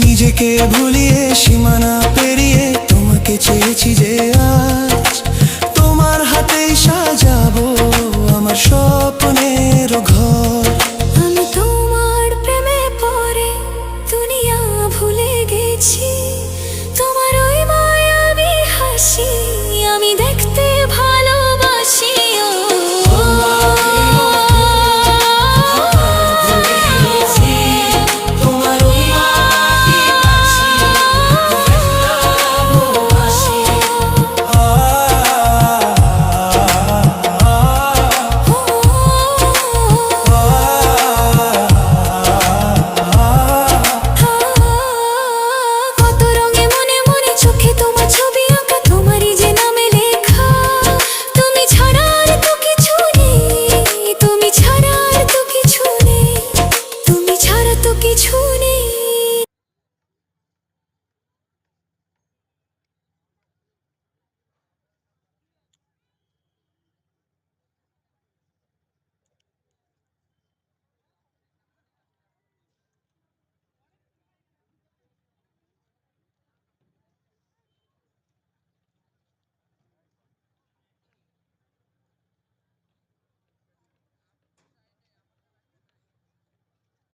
নিজেকে ভুলিয়ে সীমানা পেরিয়ে তোমাকে চেয়েছি যে আজ তোমার হাতেই সাজাবো আমার স্বপ্নের ঘর। আমি তোমার প্রেমে পড়ে দুনিয়া ভুলে গেছি।